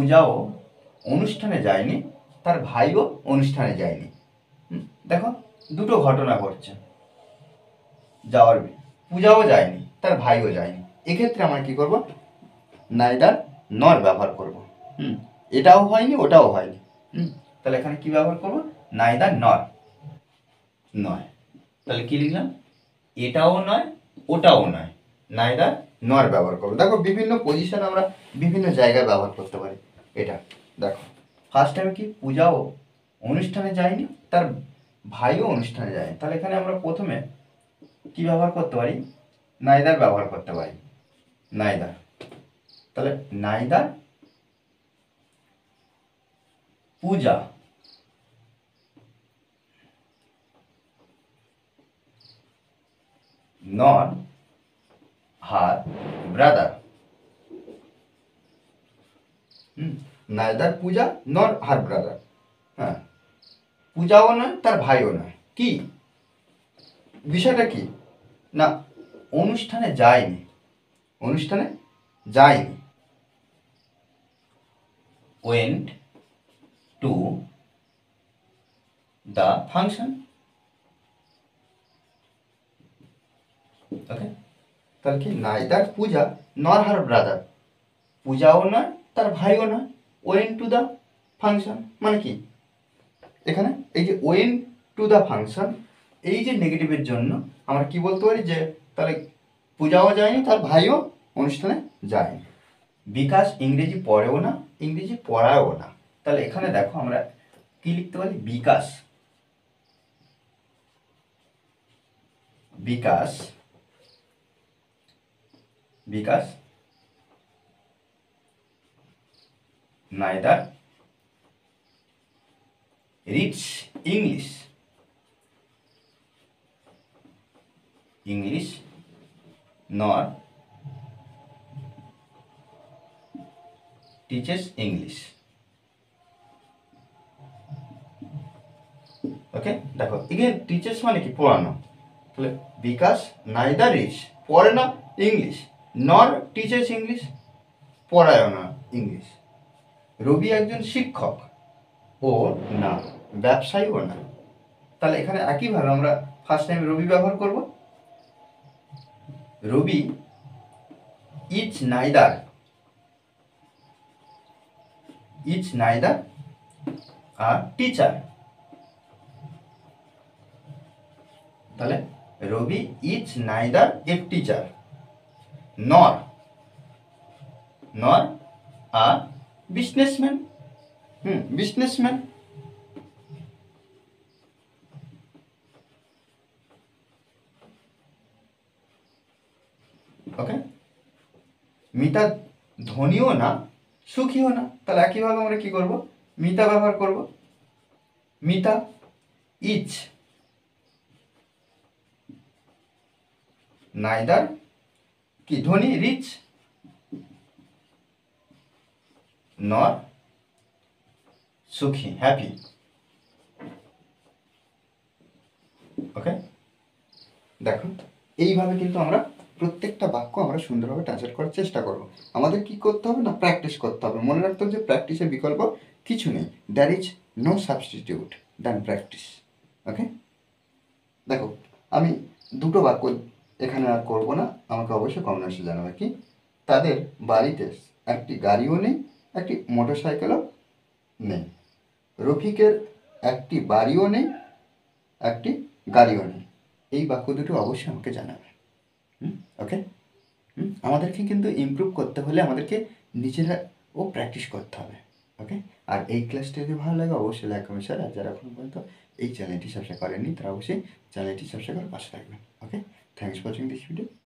পূজাও অনুষ্ঠানে যায়নি, তার ভাইও অনুষ্ঠানে যায়নি। দেখো দুটো ঘটনা ঘটছে, যাওয়ার পূজাও যায়নি, তার ভাইও যায়নি। এক্ষেত্রে আমরা কি করব? নাইদার নর ব্যবহার করব। এটাও হয়নি, ওটাও হয়নি। তাহলে এখানে কি ব্যবহার করব? নাইদার নর নয়। তাহলে কি লিখলাম? এটাও নয়, ওটাও নয়, নাইদার নর ব্যবহার করবো। দেখো বিভিন্ন পজিশন আমরা বিভিন্ন জায়গায় ব্যবহার করতে পারি। এটা দেখো ফার্স্ট টাইম কি? পূজাও অনুষ্ঠানে যায়নি, তার ভাইও অনুষ্ঠানে যায়নি। তাহলে এখানে আমরা প্রথমে কি ব্যবহার করতে পারি? নাইদার ব্যবহার করতে পারি। নাইদার। তাহলে নাইদার পূজা nor her brother. Neither পূজা nor her brother. হ্যাঁ, পূজাও নয়, তার ভাইও নয়। কি বিষয়টা? কি না, অনুষ্ঠানে যায়নি, অনুষ্ঠানে যায়নি। went to the function. ওকে, তাহলে কি? নাইদার পূজা নর হার ব্রাদার, পূজাও নয়, তার ভাইও নয়। ওয়েন টু দ্য ফাংশন মানে কি? এখানে এই যে ওয়েন টু দ্য ফাংশন, এই যে নেগেটিভের জন্য আমরা কি বলতে পারি? যে তাহলে পূজাও যায়নি, তার ভাইও অনুষ্ঠানে যায়নি। বিকাশ ইংরেজি পড়েও না, ইংরেজি পড়ায়ও না। তাহলে এখানে দেখো আমরা কি লিখতে পারি? বিকাশ বিকাশ বিকাশ neither reads English nor teaches English. ওকে, দেখো এগেন টিচার্স মানে কি? পড়ানো। তাহলে বিকাশ নাইদার রিডস, পড়ে না ইংলিশ, নর টিচার্স ইংলিশ, পড়ায়ও না ইংলিশ। রবি একজন শিক্ষক, ও না ব্যবসায়ীও না। তাহলে এখানে একইভাবে আমরা ফার্স্ট টাইম রবি ব্যবহার করব। রবি ইজ নাইদার আ টিচার। তাহলে রবি ইজ নাইদার এ টিচার নর আ বিজনেসম্যান। বিজনেসম্যান। ওকে, মিতা ধনীও না, সুখীও না। তাহলে একইভাবে আমরা কি করব? মিতা ব্যবহার করব। মিতা ইজ নাইদার কি? ধনী রিচ, নর সুখী হ্যাপি। ওকে, দেখো এইভাবে কিন্তু আমরা প্রত্যেকটা বাক্য আমরা সুন্দরভাবে ট্রান্সলেট করার চেষ্টা করব। আমাদের কি করতে হবে? না প্র্যাকটিস করতে হবে। মনে রাখতে হবে যে প্র্যাকটিসের বিকল্প কিছু নেই। There is no substitute than practice. Okay, দেখো আমি দুটো বাক্য এখানে আর করবো না, আমাকে অবশ্যই কমেন্টে জানাবে। কি? তাদের বাড়িতে একটি গাড়িও নেই, একটি মোটরসাইকেলও নেই। রফিকের একটি বাড়িও নেই, একটি গাড়িও নেই। এই বাক্য দুটো অবশ্যই আমাকে জানাবে। ওকে, আমাদেরকে কিন্তু ইমপ্রুভ করতে হলে আমাদেরকে নিজেরাও প্র্যাকটিস করতে হবে। ওকে, আর এই ক্লাসটা যদি ভালো লাগে অবশ্যই লাইক কমেন্ট শেয়ার। আর যারা এখন পর্যন্ত এই চ্যানেলটি সাবস্ক্রাইব করেননি তারা অবশ্যই চ্যানেলটি সাবস্ক্রাইব করে পাশে থাকবেন। Okay, thanks for watching this video.